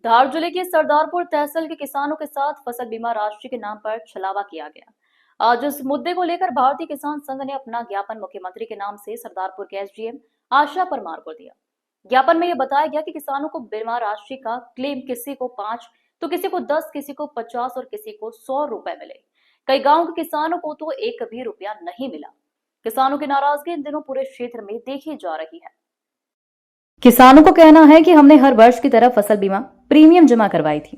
धार जिले के सरदारपुर तहसील के किसानों के साथ फसल बीमा राशि के नाम पर छलावा किया गया। आज इस मुद्दे को लेकर भारतीय किसान संघ ने अपना ज्ञापन मुख्यमंत्री के नाम से सरदारपुर के एसडीएम आशा परमार को दिया। ज्ञापन में यह बताया गया कि किसानों को बीमा राशि का क्लेम किसी को 5 तो किसी को 10, किसी को 50 और किसी को 100 रुपए मिले। कई गाँव के किसानों को तो 1 भी रुपया नहीं मिला। किसानों की नाराजगी इन दिनों पूरे क्षेत्र में देखी जा रही है। किसानों को कहना है कि हमने हर वर्ष की तरह फसल बीमा प्रीमियम जमा करवाई थी,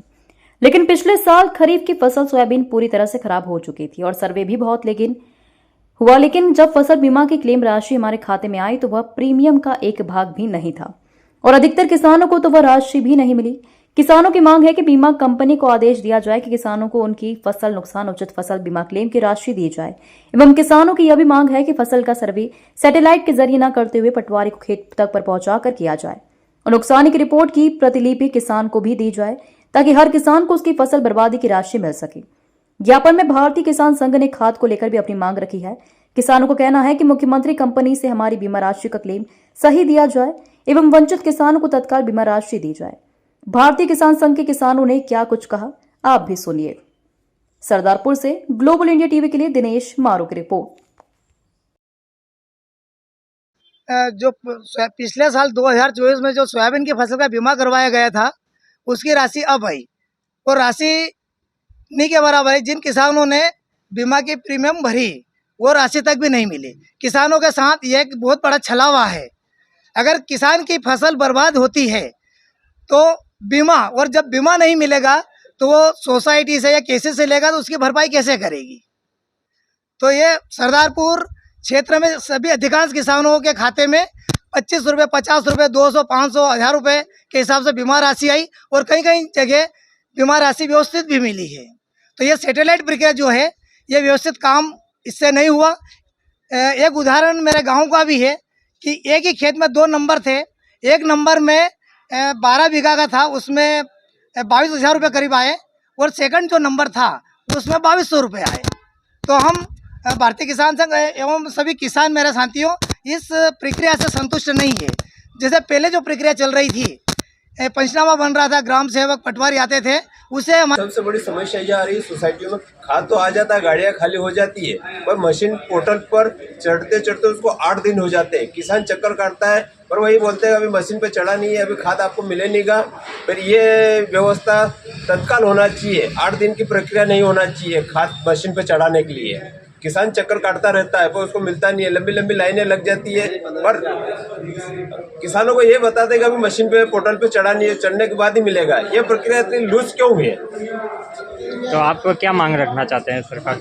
लेकिन पिछले साल खरीफ की फसल सोयाबीन पूरी तरह से खराब हो चुकी थी और सर्वे भी बहुत लेकिन जब फसल बीमा की क्लेम राशि हमारे खाते में आई तो वह प्रीमियम का एक भाग भी नहीं था और अधिकतर किसानों को तो वह राशि भी नहीं मिली। किसानों की मांग है कि बीमा कंपनी को आदेश दिया जाए कि किसानों को उनकी फसल नुकसान उचित फसल बीमा क्लेम की राशि दी जाए एवं किसानों की यह भी मांग है कि फसल का सर्वे सैटेलाइट के जरिए न करते हुए पटवारी को खेत तक पर पहुंचाकर किया जाए और नुकसान की रिपोर्ट की प्रतिलिपि किसान को भी दी जाए ताकि हर किसान को उसकी फसल बर्बादी की राशि मिल सके। ज्ञापन में भारतीय किसान संघ ने खाद को लेकर भी अपनी मांग रखी है। किसानों को कहना है कि मुख्यमंत्री कंपनी से हमारी बीमा राशि का क्लेम सही दिया जाए एवं वंचित किसानों को तत्काल बीमा राशि दी जाए। भारतीय किसान संघ के किसानों ने क्या कुछ कहा, आप भी सुनिए। सरदारपुर से ग्लोबल इंडिया टीवी के लिए दिनेश मारू की रिपोर्ट। जो पिछले साल 2024 में जो सोयाबीन की फसल का बीमा करवाया गया था उसकी राशि अब आई और राशि नहीं के बराबर है। जिन किसानों ने बीमा की प्रीमियम भरी वो राशि तक भी नहीं मिली। किसानों के साथ ये एक बहुत बड़ा छलावा है। अगर किसान की फसल बर्बाद होती है तो बीमा, और जब बीमा नहीं मिलेगा तो वो सोसाइटी से या केसी से लेगा तो उसकी भरपाई कैसे करेगी। तो ये सरदारपुर क्षेत्र में सभी अधिकांश किसानों के खाते में 25 रुपये, 50 रुपये, 200, 500, 1000 रुपये के हिसाब से बीमा राशि आई और कई कई जगह बीमा राशि व्यवस्थित भी मिली है। तो ये सैटेलाइट प्रक्रिया जो है ये व्यवस्थित काम इससे नहीं हुआ। एक उदाहरण मेरे गांव का भी है कि एक ही खेत में 2 नंबर थे। एक नंबर में 12 बीघा का था, उसमें 22,000 रुपये करीब आए और सेकंड जो नंबर था उसमें 2200 रुपये आए। तो हम भारतीय किसान संघ एवं सभी किसान मेरे साथियों इस प्रक्रिया से संतुष्ट नहीं है। जैसे पहले जो प्रक्रिया चल रही थी, पंचनामा बन रहा था, ग्राम सेवक पटवारी आते थे, उसे सबसे बड़ी समस्या ये आ रही है सोसाइटियों में खाद तो आ जाता है, गाड़ियाँ खाली हो जाती है, पर मशीन पोर्टल पर चढ़ते चढ़ते उसको 8 दिन हो जाते हैं। किसान चक्कर काटता है पर वही बोलते हैं अभी मशीन पे चढ़ा नहीं है, अभी खाद आपको मिले नहींगा। फिर ये व्यवस्था तत्काल होना चाहिए, 8 दिन की प्रक्रिया नहीं होना चाहिए खाद मशीन पे चढ़ाने के लिए। किसान चक्कर काटता रहता है पर उसको मिलता नहीं है, लंबी लंबी लाइनें लग जाती है। पर किसानों को ये बताते हैं कि अभी मशीन पे पोर्टल पे चढ़ा नहीं है, चढ़ने के बाद ही मिलेगा। ये प्रक्रिया इतनी लूज क्यों हुई है? तो आप क्या मांग रखना चाहते हैं सरकार?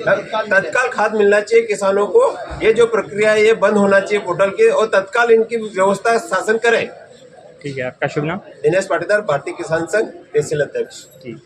तत्काल खाद मिलना चाहिए किसानों को। ये जो प्रक्रिया है ये बंद होना चाहिए पोर्टल की और तत्काल इनकी व्यवस्था शासन करे। ठीक है, आपका शुभ नाम? दिनेश पाटीदार, भारतीय किसान संघ तहसील अध्यक्ष। ठीक।